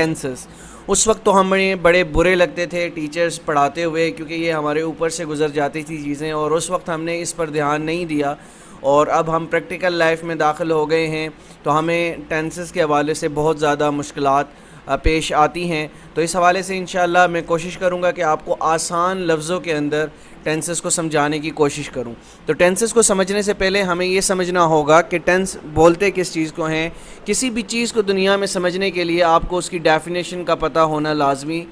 Tenses. उस वक्त तो हमें बड़े बुरे लगते थे टीचर्स पढ़ाते हुए, क्योंकि ये हमारे ऊपर से गुजर जाती थी चीज़ें, और उस वक्त हमने इस पर ध्यान नहीं दिया। और अब हम प्रैक्टिकल लाइफ में दाखिल हो गए हैं तो हमें टेंसेस के हवाले से बहुत ज़्यादा मुश्किलात पेश आती हैं। तो इस हवाले से इंशाअल्लाह मैं कोशिश करूँगा कि आपको आसान लफ्ज़ों के अंदर टेंसेस को समझाने की कोशिश करूं। तो टेंसेस को समझने से पहले हमें ये समझना होगा कि टेंस बोलते किस चीज़ को हैं। किसी भी चीज़ को दुनिया में समझने के लिए आपको उसकी डेफिनेशन का पता होना लाजमी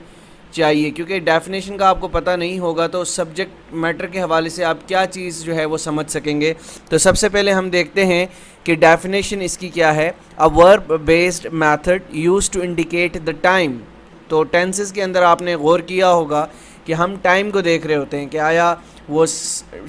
चाहिए, क्योंकि डेफिनेशन का आपको पता नहीं होगा तो सब्जेक्ट मैटर के हवाले से आप क्या चीज़ जो है वो समझ सकेंगे। तो सबसे पहले हम देखते हैं कि डेफिनेशन इसकी क्या है। A verb based method used to indicate the time. तो टेंसेस के अंदर आपने गौर किया होगा कि हम टाइम को देख रहे होते हैं कि आया वो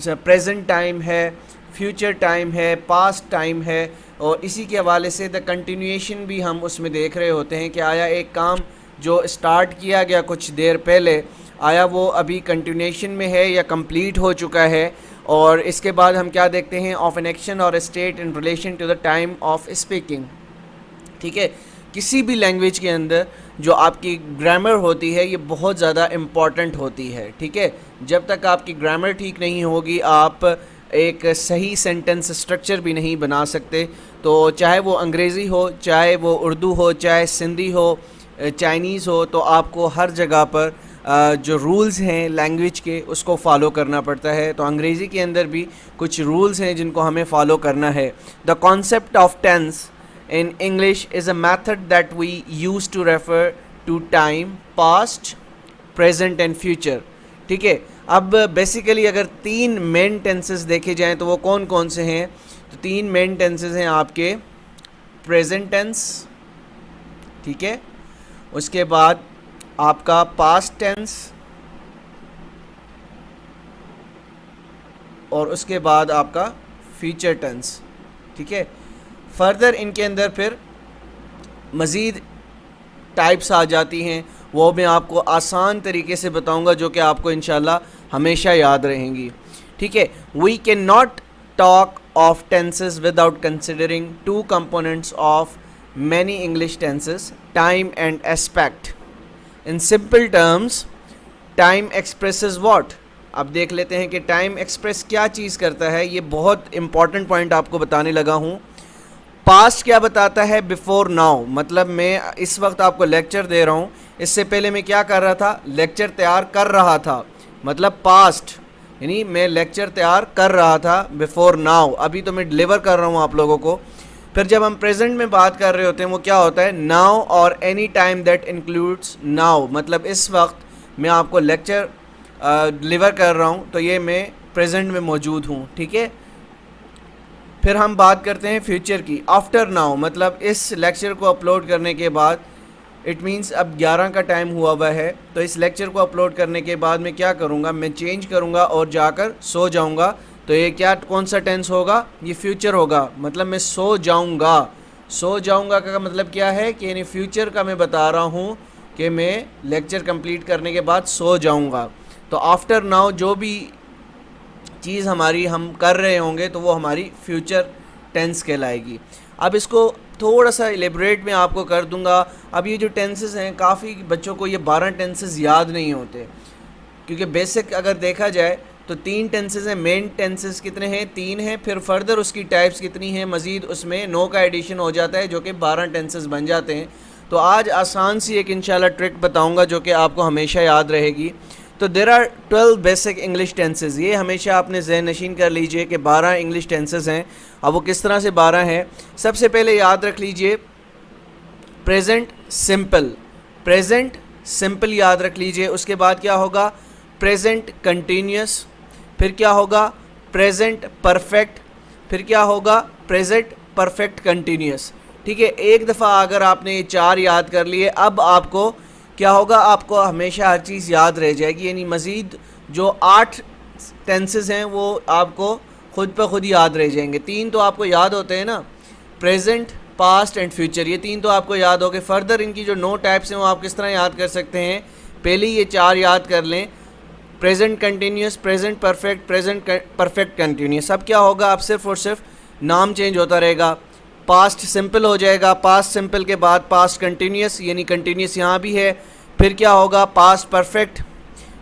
प्रेजेंट टाइम है, फ्यूचर टाइम है, पास्ट टाइम है, और इसी के हवाले से द कंटिन्यूएशन भी हम उसमें देख रहे होते हैं कि आया एक काम जो स्टार्ट किया गया कुछ देर पहले, आया वो अभी कंटिन्यूएशन में है या कंप्लीट हो चुका है। और इसके बाद हम क्या देखते हैं, ऑफ एन एक्शन और state in relation to the time of speaking. ठीक है, किसी भी लैंग्वेज के अंदर जो आपकी ग्रामर होती है ये बहुत ज़्यादा इम्पॉर्टेंट होती है। ठीक है, जब तक आपकी ग्रामर ठीक नहीं होगी आप एक सही सेंटेंस स्ट्रक्चर भी नहीं बना सकते। तो चाहे वो अंग्रेज़ी हो, चाहे वो उर्दू हो, चाहे सिंधी हो, चाइनीज़ हो, तो आपको हर जगह पर जो रूल्स हैं लैंग्वेज के उसको फॉलो करना पड़ता है। तो अंग्रेज़ी के अंदर भी कुछ रूल्स हैं जिनको हमें फॉलो करना है। The concept of tense in English is a method that we use to refer to time past, present and future। ठीक है, अब बेसिकली अगर तीन मेन टेंसेस देखे जाएं तो वो कौन कौन से हैं। तो तीन मेन टेंसेस हैं आपके प्रेजेंट टेंस, ठीक है, उसके बाद आपका पास्ट टेंस, और उसके बाद आपका फ्यूचर टेंस। ठीक है, फर्दर इनके अंदर फिर मज़ीद टाइप्स आ जाती हैं, वो मैं आपको आसान तरीके से बताऊंगा जो कि आपको इंशाल्लाह हमेशा याद रहेंगी। ठीक है, we can not talk of tenses without considering two components of many English tenses, time and aspect. In simple terms time expresses what. अब देख लेते हैं कि टाइम एक्सप्रेस क्या चीज़ करता है। ये बहुत इंपॉर्टेंट पॉइंट आपको बताने लगा हूँ। पास्ट क्या बताता है, बिफोर नाउ। मतलब मैं इस वक्त आपको लेक्चर दे रहा हूँ, इससे पहले मैं क्या कर रहा था, लेक्चर तैयार कर रहा था, मतलब पास्ट, यानी मैं लेक्चर तैयार कर रहा था बिफोर नाउ, अभी तो मैं डिलीवर कर रहा हूँ आप लोगों को। फिर जब हम प्रेजेंट में बात कर रहे होते हैं वो क्या होता है, नाउ और any time that includes now. मतलब इस वक्त मैं आपको लेक्चर डिलीवर कर रहा हूँ तो ये मैं प्रेजेंट में मौजूद हूँ। ठीक है, फिर हम बात करते हैं फ्यूचर की, आफ्टर नाउ। मतलब इस लेक्चर को अपलोड करने के बाद, इट मींस अब 11 का टाइम हुआ हुआ है, तो इस लेक्चर को अपलोड करने के बाद मैं क्या करूँगा, मैं चेंज करूँगा और जाकर सो जाऊँगा। तो ये क्या, कौन सा टेंस होगा, ये फ्यूचर होगा। मतलब मैं सो जाऊँगा। सो जाऊँगा का मतलब क्या है कि यानी फ्यूचर का मैं बता रहा हूँ कि मैं लेक्चर कंप्लीट करने के बाद सो जाऊँगा। तो आफ्टर नाउ जो भी चीज़ हमारी हम कर रहे होंगे तो वो हमारी फ्यूचर टेंस कहलाएगी। अब इसको थोड़ा सा एलेबरेट मैं आपको कर दूंगा। अब ये जो टेंसेस हैं, काफ़ी बच्चों को ये 12 टेंसेस याद नहीं होते, क्योंकि बेसिक अगर देखा जाए तो 3 टेंसेस हैं। मेन टेंसेस कितने हैं, 3 हैं। फिर फर्दर उसकी टाइप्स कितनी हैं, मज़ीद उसमें 9 का एडिशन हो जाता है जो कि 12 टेंसेस बन जाते हैं। तो आज आसान सी एक इंशाल्लाह ट्रिक बताऊँगा जो कि आपको हमेशा याद रहेगी। तो there are 12 basic English tenses. ये हमेशा आपने ज़हन नशीन कर लीजिए कि 12 इंग्लिश टेंसेस हैं। अब वो किस तरह से 12 हैं, सबसे पहले याद रख लीजिए प्रेजेंट सिंपल। प्रेजेंट सिंपल याद रख लीजिए। उसके बाद क्या होगा, प्रेजेंट कंटिन्यूस। फिर क्या होगा, प्रेजेंट परफेक्ट। फिर क्या होगा, प्रेजेंट परफेक्ट कंटिन्यूस। ठीक है, एक दफ़ा अगर आपने ये 4 याद कर लिए, अब आपको क्या होगा, आपको हमेशा हर चीज़ याद रह जाएगी। यानी मज़ीद जो 8 टेंसेस हैं वो आपको खुद ब खुद याद रह जाएंगे। 3 तो आपको याद होते हैं ना, प्रेजेंट, पास्ट एंड फ्यूचर, ये 3 तो आपको याद हो गए। फर्दर इनकी जो 9 टाइप्स हैं वो आप किस तरह याद कर सकते हैं, पहले ये 4 याद कर लें, present continuous, present perfect, present perfect continuous. अब क्या होगा, अब सिर्फ और सिर्फ नाम चेंज होता रहेगा। पास्ट सिंपल हो जाएगा, पास्ट सिंपल के बाद पास्ट कंटिन्यूस, यानी कंटिन्यूस यहाँ भी है, फिर क्या होगा पास्ट परफेक्ट,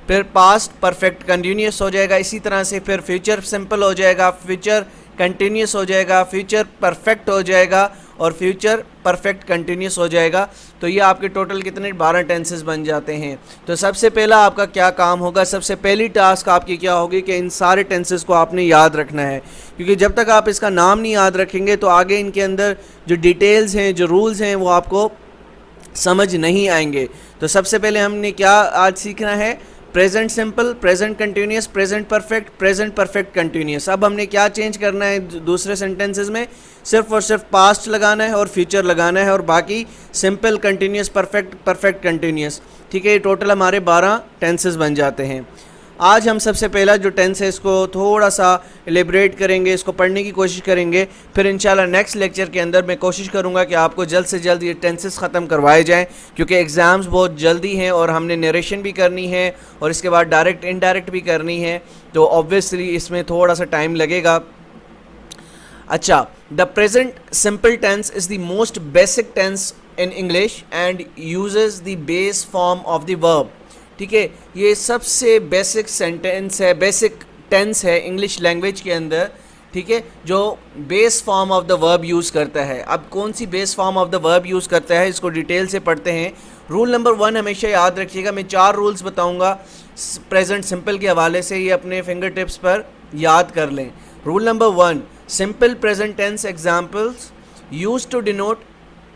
फिर पास्ट परफेक्ट कंटिन्यूस हो जाएगा, इसी तरह से फिर फ्यूचर सिंपल हो जाएगा, फ्यूचर कंटिन्यूस हो जाएगा, फ्यूचर परफेक्ट हो जाएगा और फ्यूचर परफेक्ट कंटिन्यूस हो जाएगा। तो ये आपके टोटल कितने 12 टेंसेस बन जाते हैं। तो सबसे पहला आपका क्या काम होगा, सबसे पहली टास्क आपकी क्या होगी कि इन सारे टेंसेस को आपने याद रखना है, क्योंकि जब तक आप इसका नाम नहीं याद रखेंगे तो आगे इनके अंदर जो डिटेल्स हैं, जो रूल्स हैं, वो आपको समझ नहीं आएंगे। तो सबसे पहले हमने क्या आज सीखना है, present simple, present continuous, present perfect continuous. अब हमने क्या चेंज करना है दूसरे सेंटेंसेस में, सिर्फ और सिर्फ पास्ट लगाना है और फ्यूचर लगाना है और बाकी सिंपल, कंटिन्यूस, परफेक्ट कंटिन्यूस। ठीक है, ये टोटल हमारे 12 टेंसेस बन जाते हैं। आज हम सबसे पहला जो टेंस है इसको थोड़ा सा एलिब्रेट करेंगे, इसको पढ़ने की कोशिश करेंगे, फिर इंशाल्लाह नेक्स्ट लेक्चर के अंदर मैं कोशिश करूंगा कि आपको जल्द से जल्द ये टेंसेस ख़त्म करवाए जाएं, क्योंकि एग्ज़ाम्स बहुत जल्दी हैं और हमने नरेशन भी करनी है और इसके बाद डायरेक्ट इनडायरेक्ट भी करनी है, तो ऑब्वियसली इसमें थोड़ा सा टाइम लगेगा। अच्छा, the present simple tense is the most basic tense in English and uses the base form of the verb. ठीक है, ये सबसे बेसिक सेंटेंस है, बेसिक टेंस है इंग्लिश लैंग्वेज के अंदर। ठीक है, जो base form of the verb use करता है। अब कौन सी base form of the verb use करता है, इसको डिटेल से पढ़ते हैं। रूल नंबर 1 हमेशा याद रखिएगा, मैं 4 रूल्स बताऊंगा प्रेजेंट सिंपल के हवाले से, ये अपने फिंगर टिप्स पर याद कर लें। Rule number 1, simple present tense examples use to denote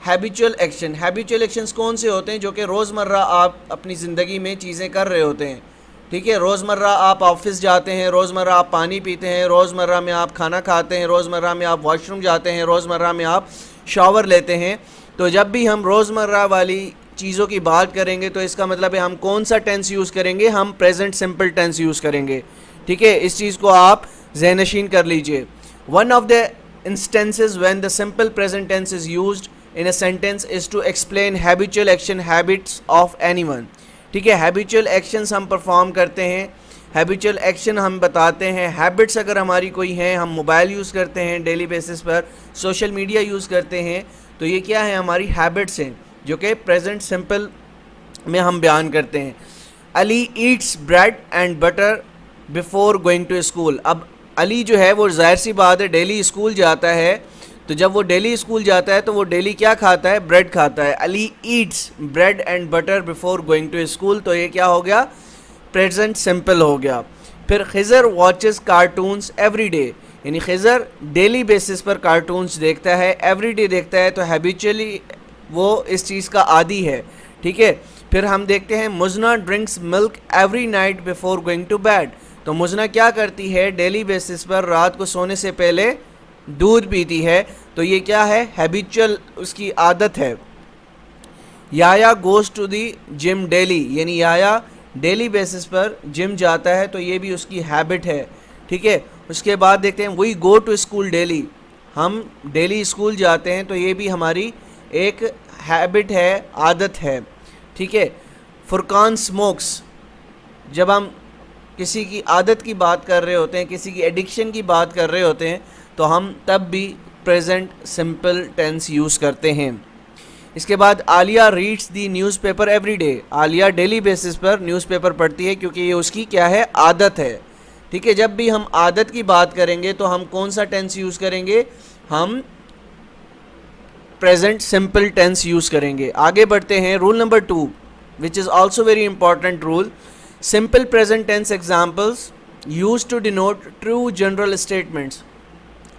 habitual action. Habitual actions कौन से होते हैं, जो कि रोज़मर्रा आप अपनी ज़िंदगी में चीज़ें कर रहे होते हैं। ठीक है, रोज़मर्रा आप ऑफिस जाते हैं, रोज़मर्रा आप पानी पीते हैं, रोज़मर्रा में आप खाना खाते हैं, रोज़मर्रा में आप वॉशरूम जाते हैं, रोज़मर्रा में आप शावर लेते हैं। तो जब भी हम रोज़मर्रा वाली चीज़ों की बात करेंगे तो इसका मतलब है हम कौन सा टेंस यूज़ करेंगे, हम प्रेजेंट सिंपल टेंस यूज़ करेंगे। ठीक है, इस चीज़ को आप ज़हनशीन कर लीजिए। One of the instances when the simple present tense is used in a sentence is to explain habitual action habits of anyone। ठीक है, habitual actions हम परफॉर्म करते हैं, habitual action हम बताते हैं, habits अगर हमारी कोई हैं, हम मोबाइल यूज़ करते हैं डेली बेसिस पर, सोशल मीडिया यूज़ करते हैं, तो ये क्या है, हमारी हैबिट्स हैं जो कि प्रेजेंट सिंपल में हम बयान करते हैं। Ali eats bread and butter before going to school. अब अली जो है वो ज़ाहिर सी बात है डेली स्कूल जाता है, तो जब वो डेली स्कूल जाता है तो वो डेली क्या खाता है, ब्रेड खाता है। Ali eats bread and butter before going to school, तो ये क्या हो गया, प्रेजेंट सिंपल हो गया। फिर Khizar watches cartoons every day, यानी खिज़र डेली बेसिस पर कार्टून्स देखता है, एवरी डे देखता है, तो हैबिचुअली वो इस चीज़ का आदी है। ठीक है, फिर हम देखते हैं Muzna drinks milk every night before going to bed. तो मुजना क्या करती है, डेली बेसिस पर रात को सोने से पहले दूध पीती है, तो ये क्या है, हैबिचुअल उसकी आदत है। Yaya goes to the gym daily, यानी याया डेली बेसिस पर जिम जाता है, तो ये भी उसकी हैबिट है। ठीक है, उसके बाद देखते हैं we go to school daily, हम डेली स्कूल जाते हैं, तो ये भी हमारी एक हैबिट है, आदत है। ठीक है, फुरकान स्मोक्स, जब हम किसी की आदत की बात कर रहे होते हैं, किसी की एडिक्शन की बात कर रहे होते हैं, तो हम तब भी प्रेजेंट सिंपल टेंस यूज़ करते हैं। इसके बाद Alia reads the newspaper every day. Alia daily basis पर न्यूज़पेपर पढ़ती है क्योंकि ये उसकी क्या है, आदत है। ठीक है, जब भी हम आदत की बात करेंगे तो हम कौन सा टेंस यूज़ करेंगे, हम प्रेजेंट सिंपल टेंस यूज़ करेंगे। आगे बढ़ते हैं, rule number 2 which is also very important rule, simple present tense examples use to denote true general statements.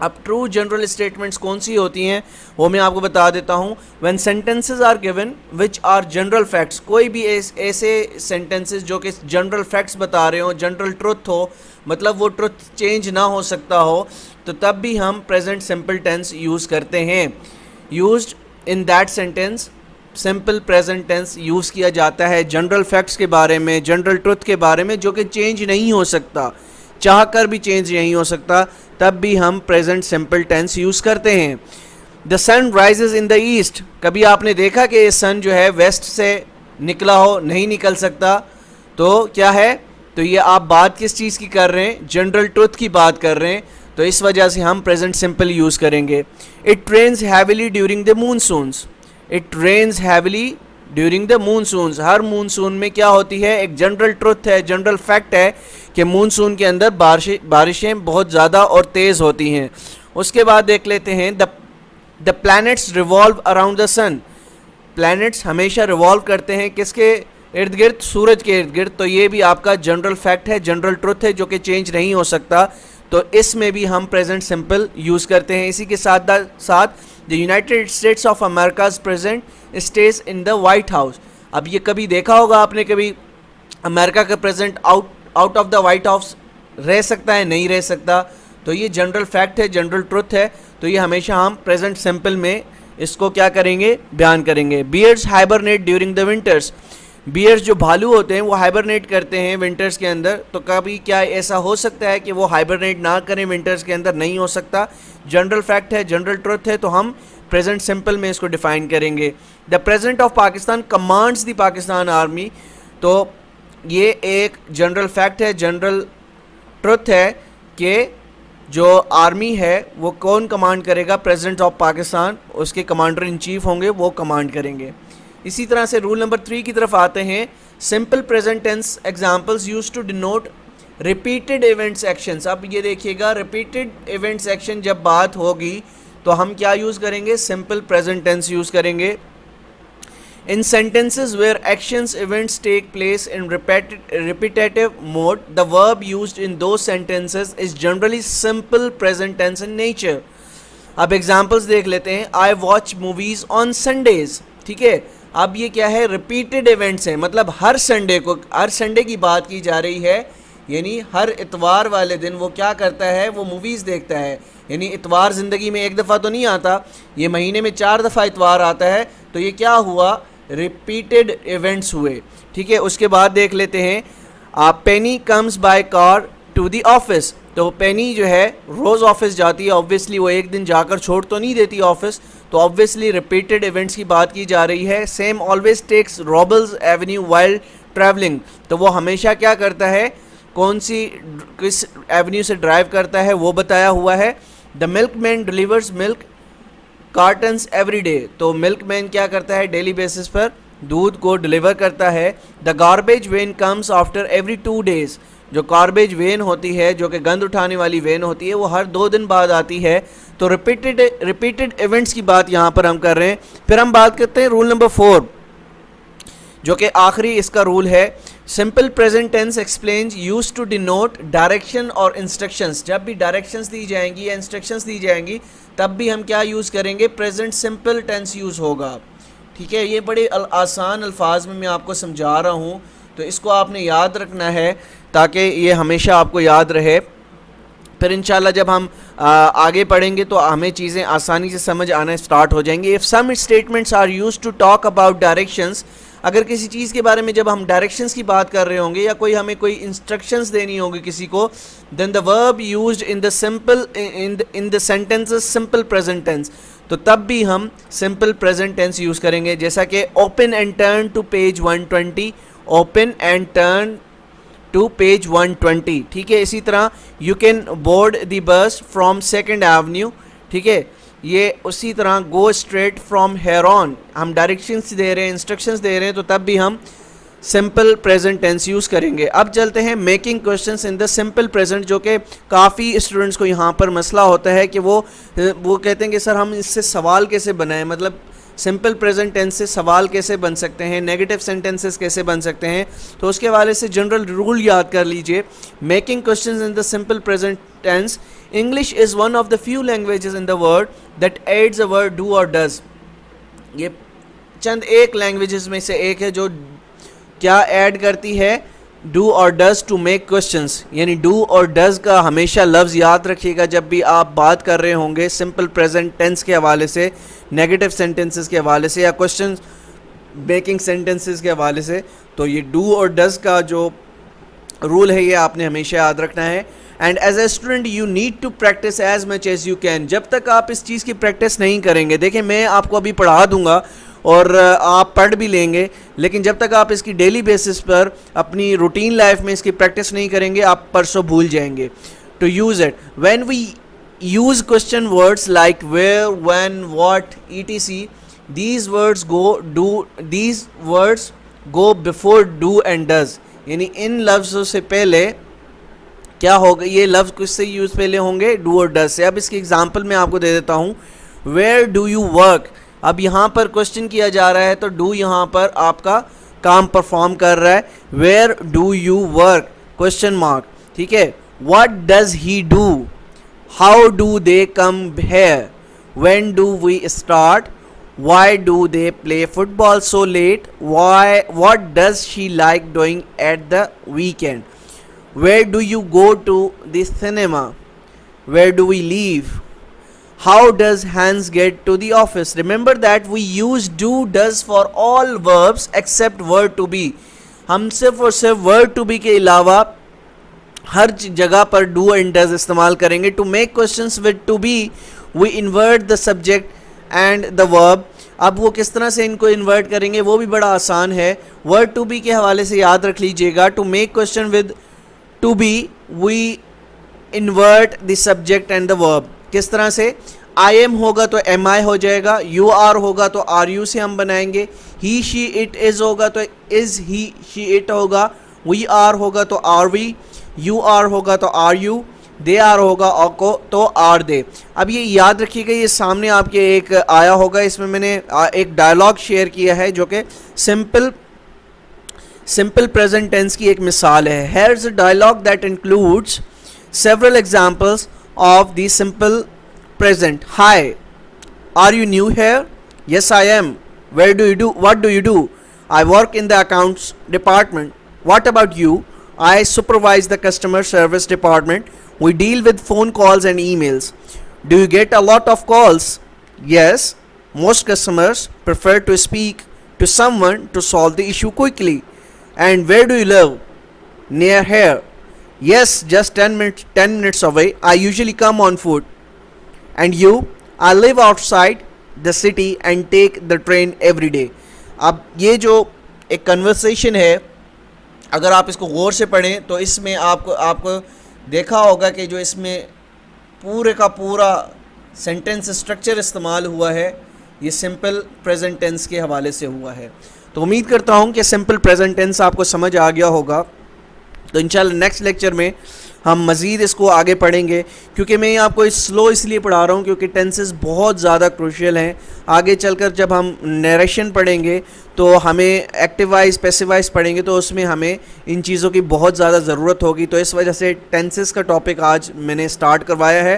अब ट्रू जनरल स्टेटमेंट्स कौन सी होती हैं वो मैं आपको बता देता हूँ। When sentences are given which are general facts, कोई भी ऐसे सेंटेंसेस जो कि जनरल फैक्ट्स बता रहे हो, जनरल ट्रुथ हो, मतलब वो ट्रुथ चेंज ना हो सकता हो, तो तब भी हम प्रेजेंट सिंपल टेंस यूज़ करते हैं। Used in that sentence simple present tense use किया जाता है जनरल फैक्ट्स के बारे में, जनरल ट्रुथ के बारे में, जो कि चेंज नहीं हो सकता, चाह कर भी चेंज नहीं हो सकता, तब भी हम प्रेजेंट सिंपल टेंस यूज़ करते हैं। The sun rises in the east, कभी आपने देखा कि ये सन जो है वेस्ट से निकला हो, नहीं निकल सकता, तो क्या है, तो ये आप बात किस चीज़ की कर रहे हैं, जनरल ट्रुथ की बात कर रहे हैं, तो इस वजह से हम प्रेजेंट सिंपल यूज़ करेंगे। It rains heavily during the monsoons, it rains heavily during the monsoons, हर मूनसून में क्या होती है, एक जनरल ट्रुथ है, जनरल फैक्ट है कि मूनसून के अंदर बारिशें बहुत ज़्यादा और तेज़ होती हैं। उसके बाद देख लेते हैं the planets revolve around the sun, planets हमेशा रिवॉल्व करते हैं किसके इर्द गिर्द, सूरज के इर्द गिर्द। तो ये भी आपका जनरल फैक्ट है, जनरल ट्रुथ है जो कि चेंज नहीं हो सकता। तो इसमें भी हम प्रेजेंट सिंपल यूज़ करते हैं। इसी के साथ साथ the United States of America's president stays in the White House. अब ये कभी देखा होगा आपने, कभी अमेरिका का president out of the White House रह सकता है, नहीं रह सकता। तो ये जनरल फैक्ट है, जनरल ट्रुथ है। तो ये हमेशा हम प्रेजेंट सिंपल में इसको क्या करेंगे, बयान करेंगे। Bears hibernate during the winters, bears जो भालू होते हैं वो हाइबरनेट करते हैं विंटर्स के अंदर। तो कभी क्या ऐसा हो सकता है कि वो हाइबरनेट ना करें विंटर्स के अंदर, नहीं हो सकता। जनरल फैक्ट है, जनरल ट्रुथ है, तो हम प्रेजेंट सिंपल में इसको डिफाइन करेंगे। The president of Pakistan commands the Pakistan army, तो ये एक जनरल फैक्ट है, जनरल ट्रुथ है कि जो आर्मी है वो कौन कमांड करेगा, प्रेसिडेंट ऑफ पाकिस्तान, उसके कमांडर इन चीफ होंगे, वो कमांड करेंगे। इसी तरह से रूल नंबर 3 की तरफ आते हैं। Simple present tense examples used to denote repeated events actions. अब ये देखिएगा, रिपीटेड इवेंट्स एक्शन जब बात होगी तो हम क्या यूज़ करेंगे, सिंपल प्रेजेंट टेंस यूज़ करेंगे। इन sentences where actions events take place in repetitive mode, the verb used in those sentences is generally simple present tense in nature. अब एग्जाम्पल्स देख लेते हैं। I watch movies on Sundays, ठीक है। अब ये क्या है, रिपीटेड इवेंट्स हैं, मतलब हर संडे को, हर संडे की बात की जा रही है, यानी हर इतवार वाले दिन वो क्या करता है, वो मूवीज़ देखता है। यानी इतवार ज़िंदगी में एक दफ़ा तो नहीं आता, ये महीने में 4 दफ़ा इतवार आता है। तो ये क्या हुआ, रिपीटेड इवेंट्स हुए, ठीक है। उसके बाद देख लेते हैं, Penny comes by car to the office. तो पेनी जो है रोज़ ऑफिस जाती है, ऑब्वियसली वो एक दिन जाकर छोड़ तो नहीं देती ऑफिस, तो ऑब्वियसली रिपीटेड इवेंट्स की बात की जा रही है। Sam always takes Robles Avenue while travelling, तो वो हमेशा क्या करता है, कौन सी किस एवेन्यू से ड्राइव करता है वो बताया हुआ है। The milkman delivers milk cottons every day, तो मिल्कमैन क्या करता है, डेली बेसिस पर दूध को डिलीवर करता है। The garbage when comes after every 2 days, जो गार्बेज वेन होती है, जो कि गंद उठाने वाली वेन होती है, वो हर 2 दिन बाद आती है। तो रिपीटेड इवेंट्स की बात यहाँ पर हम कर रहे हैं। फिर हम बात करते हैं रूल नंबर 4, जो कि आखिरी इसका रूल है। Simple present tense explains used to denote direction और इंस्ट्रक्शंस। जब भी डायरेक्शंस दी जाएंगी या इंस्ट्रक्शंस दी जाएंगी तब भी हम क्या यूज़ करेंगे, प्रेजेंट सिंपल टेंस यूज़ होगा, ठीक है। ये बड़े आसान अल्फाज में मैं आपको समझा रहा हूँ, तो इसको आपने याद रखना है ताकि ये हमेशा आपको याद रहे। फिर इंशाल्लाह जब हम आगे पढ़ेंगे तो हमें चीज़ें आसानी से समझ आना स्टार्ट हो जाएंगी। If some statements are used to talk about directions, अगर किसी चीज़ के बारे में जब हम डायरेक्शंस की बात कर रहे होंगे या कोई हमें कोई इंस्ट्रक्शंस देनी होगी किसी को, then the verb used in the simple in the sentences simple present tense, तो तब भी हम सिंपल प्रेजेंट टेंस यूज़ करेंगे। जैसा कि open and turn to page 120, open and turn to page 120, ठीक है। इसी तरह you can board the bus from 2nd Avenue, ठीक है। ये उसी तरह go straight from here on, हम डायरेक्शंस दे रहे हैं, इंस्ट्रक्शंस दे रहे हैं, तो तब भी हम सिंपल प्रेजेंट टेंस यूज़ करेंगे। अब चलते हैं making questions in the simple present, जो कि काफ़ी स्टूडेंट्स को यहाँ पर मसला होता है कि वो कहते हैं कि सर हम इससे सवाल कैसे बनाएं, मतलब सिंपल प्रेजेंट टेंस से सवाल कैसे बन सकते हैं, नेगेटिव सेंटेंसेस कैसे बन सकते हैं। तो उसके हवाले से जनरल रूल याद कर लीजिए। Making questions in the simple present tense, English is one of the few languages in the world that adds a word do और डज। ये चंद एक लैंग्वेजेस में से एक है जो क्या ऐड करती है, डू और डज टू मेक क्वेश्चंस। यानी डू और डज का हमेशा लफ्ज़ याद रखिएगा जब भी आप बात कर रहे होंगे सिंपल प्रेजेंट टेंस के हवाले से, नेगेटिव सेंटेंसेस के हवाले से या क्वेश्चन मेकिंग सेंटेंसेस के हवाले से। तो ये डू और डज का जो रूल है ये आपने हमेशा याद रखना है। And as a student you need to practise as much as you can. जब तक आप इस चीज़ की प्रैक्टिस नहीं करेंगे, देखिए मैं आपको अभी पढ़ा दूंगा और आप पढ़ भी लेंगे, लेकिन जब तक आप इसकी डेली बेसिस पर अपनी रूटीन लाइफ में इसकी प्रैक्टिस नहीं करेंगे आप परसों भूल जाएंगे। To use it, when we use question words like where, when, what, etc. These words go before do and does. यानी इन लफ्ज़ों से पहले क्या होगा, ये लफ्ज़ किससे यूज़ पहले होंगे, डू और डज से. अब इसकी एग्जांपल मैं आपको दे देता हूँ. Where do you work. अब यहाँ पर क्वेश्चन किया जा रहा है तो डू यहाँ पर आपका काम परफॉर्म कर रहा है. Where do you work question mark. ठीक है. What does he do. How do they come here. When do we start. Why do they play football so late? What does she like doing at the weekend? Where do you go to the cinema? Where do we leave? How does Hans get to the office? Remember that we use do, does for all verbs except word to be. हम सिर्फ और सिर्फ word to be के अलावा हर जगह पर do and does इस्तेमाल करेंगे. To make questions with to be, we invert the subject and the verb. अब वो किस तरह से इनको इन्वर्ट करेंगे वो भी बड़ा आसान है. वर्ड टू बी के हवाले से याद रख लीजिएगा. To make question with to be we invert the subject and the verb. किस तरह से, आई एम होगा तो एम आई हो जाएगा, यू आर होगा तो आर यू से हम बनाएंगे, ही शी इट इज़ होगा तो इज़ ही शी इट होगा, वी आर होगा तो आर वी, यू आर होगा तो आर यू, दे आर होगा और को तो आर दे. अब ये याद रखिएगा, ये सामने आपके एक आया होगा, इसमें मैंने एक डायलॉग शेयर किया है जो कि सिंपल प्रेजेंट टेंस की एक मिसाल है. Here is a dialogue that includes several examples of the simple present. Hi, are you new here? Yes I am. Where do you do? What do you do? I work in the accounts department. What about you? I supervise the customer service department. We deal with phone calls and emails. Do you get a lot of calls? Yes. Most customers prefer to speak to someone to solve the issue quickly. And where do you live? Near here. Yes, just 10 minutes away. I usually come on foot. And you? I live outside the city and take the train every day. अब ये जो एक conversation है, अगर आप इसको गौर से पढ़ें तो इसमें आपको देखा होगा कि जो इसमें पूरे का पूरा सेंटेंस स्ट्रक्चर इस्तेमाल हुआ है ये सिंपल प्रेजेंट टेंस के हवाले से हुआ है. तो उम्मीद करता हूँ कि सिंपल प्रेजेंट टेंस आपको समझ आ गया होगा. तो इंशाल्लाह नेक्स्ट लेक्चर में हम मज़ीद इसको आगे पढ़ेंगे, क्योंकि मैं आपको स्लो इसलिए पढ़ा रहा हूँ क्योंकि टेंसेस बहुत ज़्यादा क्रूशियल हैं. आगे चलकर जब हम नरेशन पढ़ेंगे तो हमें एक्टिव वाइज पैसिव वाइज पढ़ेंगे तो उसमें हमें इन चीज़ों की बहुत ज़्यादा ज़रूरत होगी. तो इस वजह से टेंसेस का टॉपिक आज मैंने स्टार्ट करवाया है.